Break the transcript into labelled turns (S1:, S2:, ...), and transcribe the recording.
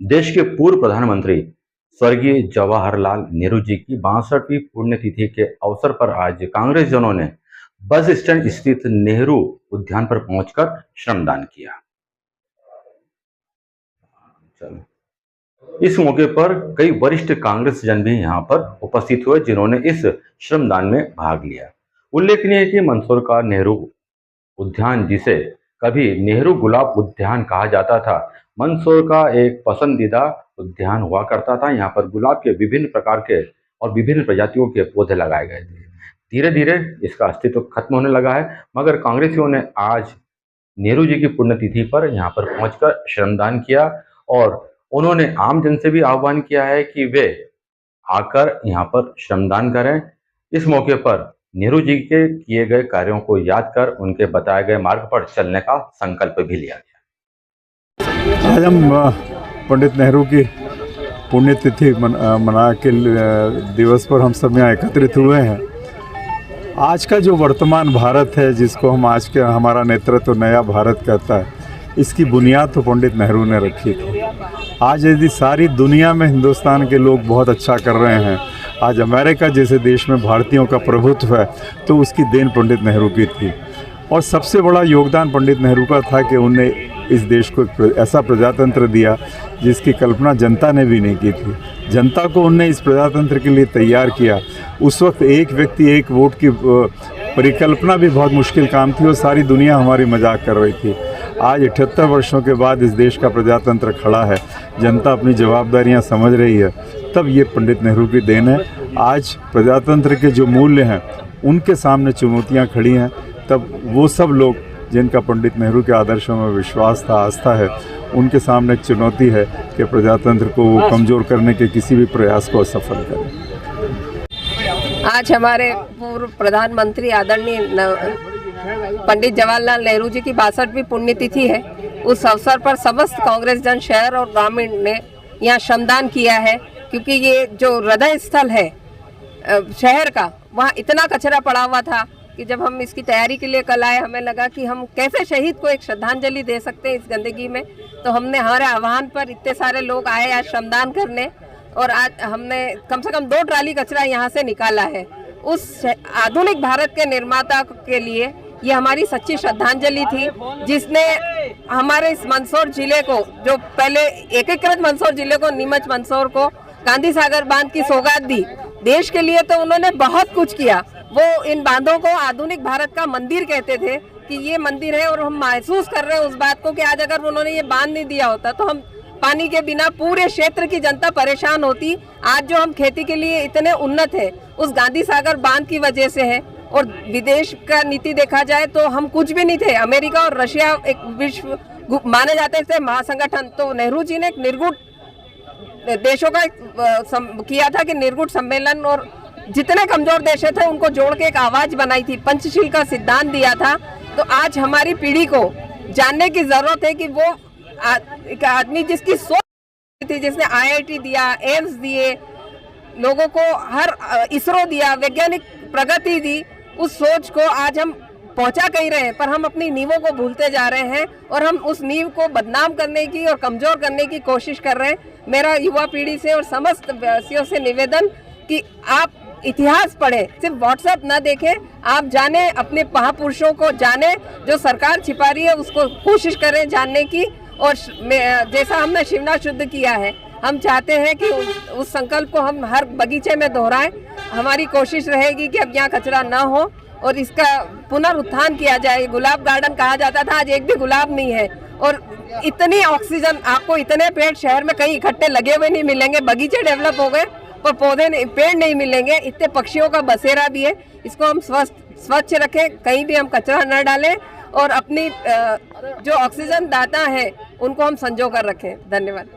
S1: देश के पूर्व प्रधानमंत्री स्वर्गीय जवाहरलाल नेहरू जी की 62वीं पुण्यतिथि के अवसर पर आज कांग्रेस जनों ने बस स्टैंड स्थित नेहरू उद्यान पर पहुंचकर श्रमदान किया। इस मौके पर कई वरिष्ठ कांग्रेस जन भी यहां पर उपस्थित हुए, जिन्होंने इस श्रमदान में भाग लिया। उल्लेखनीय है कि मंदसौर का नेहरू उद्यान, जिसे कभी नेहरू गुलाब उद्यान कहा जाता था, मंदसौर का एक पसंदीदा उद्यान हुआ करता था। यहाँ पर गुलाब के विभिन्न प्रकार के और विभिन्न प्रजातियों के पौधे लगाए गए थे। धीरे धीरे इसका अस्तित्व खत्म होने लगा है, मगर कांग्रेसियों ने आज नेहरू जी की पुण्यतिथि पर यहाँ पर पहुंचकर श्रमदान किया और उन्होंने आम जन से भी आह्वान किया है कि वे आकर यहाँ पर श्रमदान करें। इस मौके पर नेहरू जी के किए गए कार्यों को याद कर उनके बताए गए मार्ग पर चलने का संकल्प भी लिया गया।
S2: आज हम पंडित नेहरू की पुण्यतिथि मना के दिवस पर हम सब यहाँ एकत्रित हुए हैं। आज का जो वर्तमान भारत है, जिसको हम आज के हमारा नेतृत्व नया भारत कहता है, इसकी बुनियाद तो पंडित नेहरू ने रखी थी। आज यदि सारी दुनिया में हिंदुस्तान के लोग बहुत अच्छा कर रहे हैं, आज अमेरिका जैसे देश में भारतीयों का प्रभुत्व है, तो उसकी देन पंडित नेहरू की थी। और सबसे बड़ा योगदान पंडित नेहरू का था कि उन्हें इस देश को ऐसा प्रजातंत्र दिया जिसकी कल्पना जनता ने भी नहीं की थी। जनता को उन्हें इस प्रजातंत्र के लिए तैयार किया। उस वक्त एक व्यक्ति एक वोट की परिकल्पना भी बहुत मुश्किल काम थी और सारी दुनिया हमारी मजाक कर रही थी। आज 78 वर्षों के बाद इस देश का प्रजातंत्र खड़ा है, जनता अपनी जवाबदारियां समझ रही है, तब ये पंडित नेहरू की देन है। आज प्रजातंत्र के जो मूल्य हैं उनके सामने चुनौतियां खड़ी हैं, तब वो सब लोग जिनका पंडित नेहरू के आदर्शों में विश्वास था, आस्था है, उनके सामने एक चुनौती है कि प्रजातंत्र को वो कमज़ोर करने के किसी भी प्रयास को असफल करें।
S3: आज हमारे पूर्व प्रधानमंत्री आदरणीय पंडित जवाहरलाल नेहरू जी की 62वीं पुण्यतिथि है। उस अवसर पर समस्त कांग्रेस जन शहर और ग्रामीण ने यहाँ श्रमदान किया है, क्योंकि ये जो हृदय स्थल है शहर का, वहाँ इतना कचरा पड़ा हुआ था कि जब हम इसकी तैयारी के लिए कल आए, हमें लगा कि हम कैसे शहीद को एक श्रद्धांजलि दे सकते हैं इस गंदगी में। तो हमने हमारे आह्वान पर इतने सारे लोग आए आज श्रमदान करने, और आज हमने कम से कम 2 ट्राली कचरा यहाँ से निकाला है। उस आधुनिक भारत के निर्माता के लिए ये हमारी सच्ची श्रद्धांजलि थी, जिसने हमारे इस मंदसौर जिले को, जो पहले एकीकृत मंदसौर जिले को, नीमच मंदसौर को गांधी सागर बांध की सौगात दी। देश के लिए तो उन्होंने बहुत कुछ किया। वो इन बांधों को आधुनिक भारत का मंदिर कहते थे कि ये मंदिर है, और हम महसूस कर रहे हैं उस बात को कि आज अगर उन्होंने ये बांध नहीं दिया होता तो हम पानी के बिना पूरे क्षेत्र की जनता परेशान होती। आज जो हम खेती के लिए इतने उन्नत है, उस गांधी सागर बांध की वजह से है। और विदेश का नीति देखा जाए तो हम कुछ भी नहीं थे। अमेरिका और रशिया एक विश्व माने जाते थे महासंगठन, तो नेहरू जी ने एक निर्गुट देशों का किया था कि निर्गुट सम्मेलन, और जितने कमजोर देश थे उनको जोड़ के एक आवाज बनाई थी, पंचशील का सिद्धांत दिया था। तो आज हमारी पीढ़ी को जानने की जरूरत है कि वो एक आदमी जिसकी सोच थी, जिसने IIT दिया, एम्स दिए, लोगों को हर इसरो दिया, वैज्ञानिक प्रगति दी, उस सोच को आज हम पहुंचा कहीं रहे हैं, पर हम अपनी नींवों को भूलते जा रहे हैं और हम उस नींव को बदनाम करने की और कमजोर करने की कोशिश कर रहे हैं। मेरा युवा पीढ़ी से और समस्त वासियों से निवेदन कि आप इतिहास पढ़ें, सिर्फ व्हाट्सएप ना देखें, आप जाने, अपने महापुरुषों को जाने, जो सरकार छिपा रही है उसको कोशिश करें जानने की। और जैसा हमने शिवना शुद्ध किया है, हम चाहते हैं कि उस संकल्प को हम हर बगीचे में दोहराएं। हमारी कोशिश रहेगी कि अब यहाँ कचरा ना हो और इसका पुनरुत्थान किया जाए। गुलाब गार्डन कहा जाता था, आज एक भी गुलाब नहीं है। और इतनी ऑक्सीजन, आपको इतने पेड़ शहर में कहीं इकट्ठे लगे हुए नहीं मिलेंगे। बगीचे डेवलप हो गए पर पौधे नहीं, पेड़ नहीं मिलेंगे। इतने पक्षियों का बसेरा भी है। इसको हम स्वच्छ रखें, कहीं भी हम कचरा न डालें और अपनी जो ऑक्सीजन दाता है उनको हम संजो कर रखें। धन्यवाद।